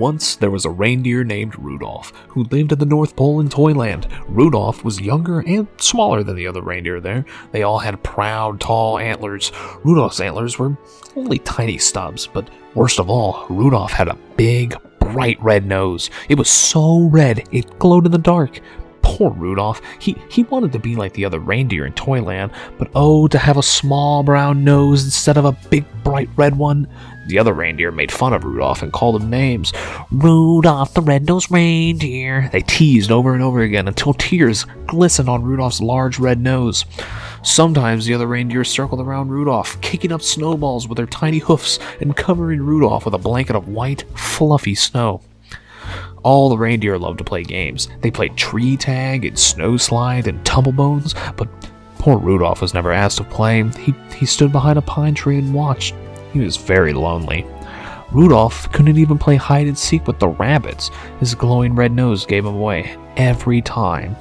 Once there was a reindeer named Rudolph who lived at the North Pole in Toyland. Rudolph was younger and smaller than the other reindeer there. They all had proud, tall antlers. Rudolph's antlers were only tiny stubs, but worst of all, Rudolph had a big, bright red nose. It was so red, it glowed in the dark. Poor Rudolph. He wanted to be like the other reindeer in Toyland, but oh, to have a small brown nose instead of a big bright red one. The other reindeer made fun of Rudolph and called him names. Rudolph the red-nosed reindeer. They teased over and over again until tears glistened on Rudolph's large red nose. Sometimes the other reindeer circled around Rudolph, kicking up snowballs with their tiny hoofs and covering Rudolph with a blanket of white, fluffy snow. All the reindeer loved to play games. They played tree tag and snow slide and tumblebones, but poor Rudolph was never asked to play. He stood behind a pine tree and watched. He was very lonely. Rudolph couldn't even play hide and seek with the rabbits. His glowing red nose gave him away every time.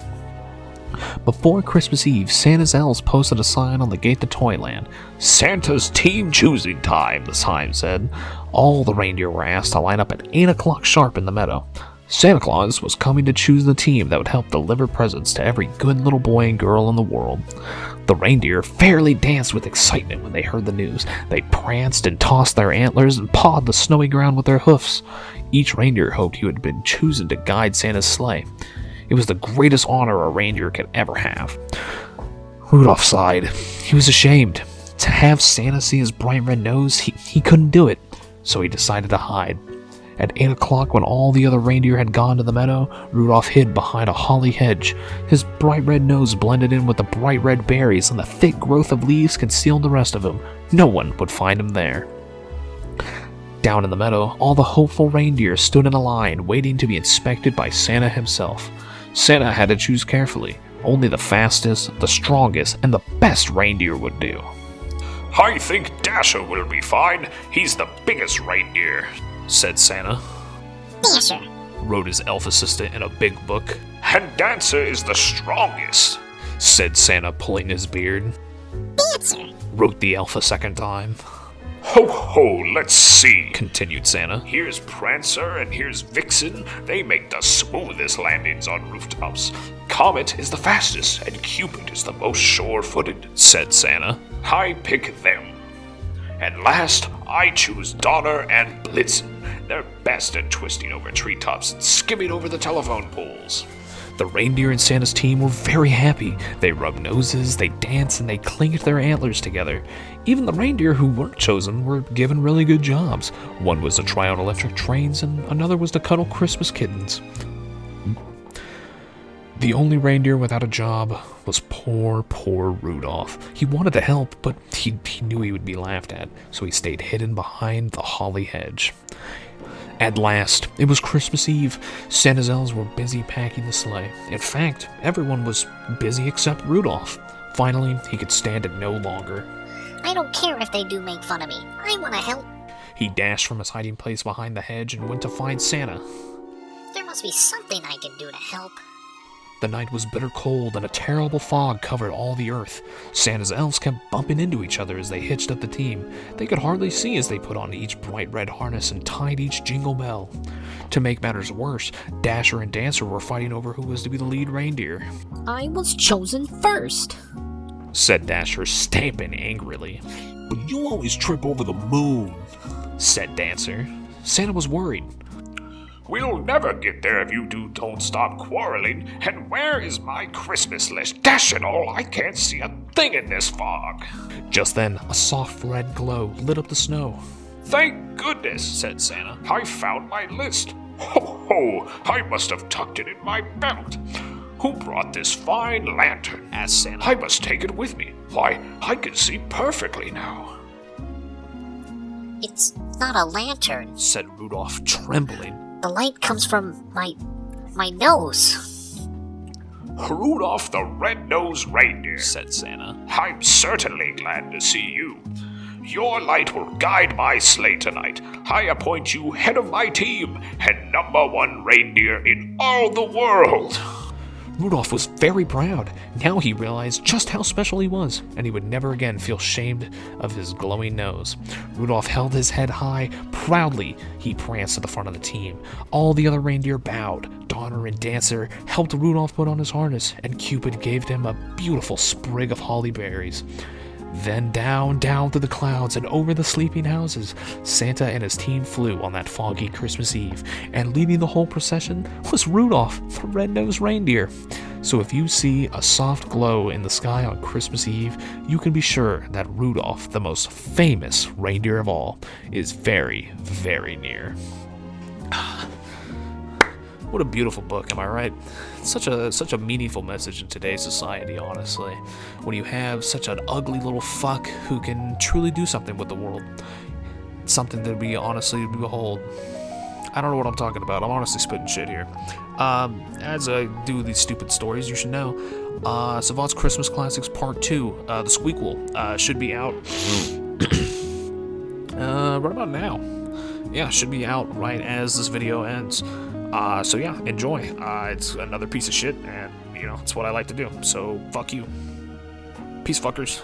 Before Christmas Eve, Santa's elves posted a sign on the gate to Toyland. "Santa's team choosing time," the sign said. All the reindeer were asked to line up at 8 o'clock sharp in the meadow. Santa Claus was coming to choose the team that would help deliver presents to every good little boy and girl in the world. The reindeer fairly danced with excitement when they heard the news. They pranced and tossed their antlers and pawed the snowy ground with their hoofs. Each reindeer hoped he had been chosen to guide Santa's sleigh. It was the greatest honor a reindeer could ever have. Rudolph sighed. He was ashamed. To have Santa see his bright red nose, he couldn't do it, so he decided to hide. At 8 o'clock, when all the other reindeer had gone to the meadow, Rudolph hid behind a holly hedge. His bright red nose blended in with the bright red berries, and the thick growth of leaves concealed the rest of him. No one would find him there. Down in the meadow, all the hopeful reindeer stood in a line, waiting to be inspected by Santa himself. Santa had to choose carefully. Only the fastest, the strongest, and the best reindeer would do. "I think Dasher will be fine. He's the biggest reindeer," said Santa. Dasher, wrote his elf assistant in a big book. "And Dancer is the strongest," said Santa, pulling his beard. Dancer, wrote the elf a second time. "Ho ho, let's see," continued Santa. "Here's Prancer and here's Vixen. They make the smoothest landings on rooftops. Comet is the fastest and Cupid is the most sure-footed," said Santa. "I pick them. And last, I choose Donner and Blitzen. They're best at twisting over treetops and skimming over the telephone poles." The reindeer in Santa's team were very happy. They rubbed noses, they danced, and they clinked their antlers together. Even the reindeer who weren't chosen were given really good jobs. One was to try out electric trains, and another was to cuddle Christmas kittens. The only reindeer without a job was poor Rudolph. He wanted to help, but he knew he would be laughed at, so he stayed hidden behind the holly hedge. At last, it was Christmas Eve. Santa's elves were busy packing the sleigh. In fact, everyone was busy except Rudolph. Finally, he could stand it no longer. I don't care if they do make fun of me. I want to help. He dashed from his hiding place behind the hedge and went to find Santa. There must be something I can do to help. The night was bitter cold, and a terrible fog covered all the earth. Santa's elves kept bumping into each other as they hitched up the team. They could hardly see as they put on each bright red harness and tied each jingle bell. To make matters worse, Dasher and Dancer were fighting over who was to be the lead reindeer. I was chosen first, said Dasher, stamping angrily. "But you always trip over the moon," said Dancer. Santa was worried. "We'll never get there if you don't stop quarreling. And where is my Christmas list? Dash it all, I can't see a thing in this fog." Just then, a soft red glow lit up the snow. "Thank goodness," said Santa. "I found my list. Ho ho, I must have tucked it in my belt. Who brought this fine lantern?" asked Santa. "I must take it with me. Why, I can see perfectly now." It's not a lantern, said Rudolph, trembling. The light comes from my nose. "Rudolph the Red-Nosed Reindeer," said Santa. "I'm certainly glad to see you. Your light will guide my sleigh tonight. I appoint you head of my team and #1 reindeer in all the world." Rudolph was very proud. Now he realized just how special he was, and he would never again feel shamed of his glowing nose. Rudolph held his head high. Proudly, he pranced to the front of the team. All the other reindeer bowed. Donner and Dancer helped Rudolph put on his harness, and Cupid gave him a beautiful sprig of holly berries. Then down through the clouds and over the sleeping houses, Santa and his team flew on that foggy Christmas Eve, and leading the whole procession was Rudolph, the red-nosed reindeer. So if you see a soft glow in the sky on Christmas Eve, you can be sure that Rudolph, the most famous reindeer of all, is very, very near. What a beautiful book, am I right? Such a meaningful message in today's society, honestly. When you have such an ugly little fuck who can truly do something with the world. Something that we honestly behold. I don't know what I'm talking about. I'm honestly spitting shit here. As I do these stupid stories, you should know, Sivat's Christmas Classics Part 2, the Squeakwel, should be out right about now. Yeah, should be out right as this video ends. So yeah, enjoy. It's another piece of shit, and, it's what I like to do. So, fuck you. Peace, fuckers.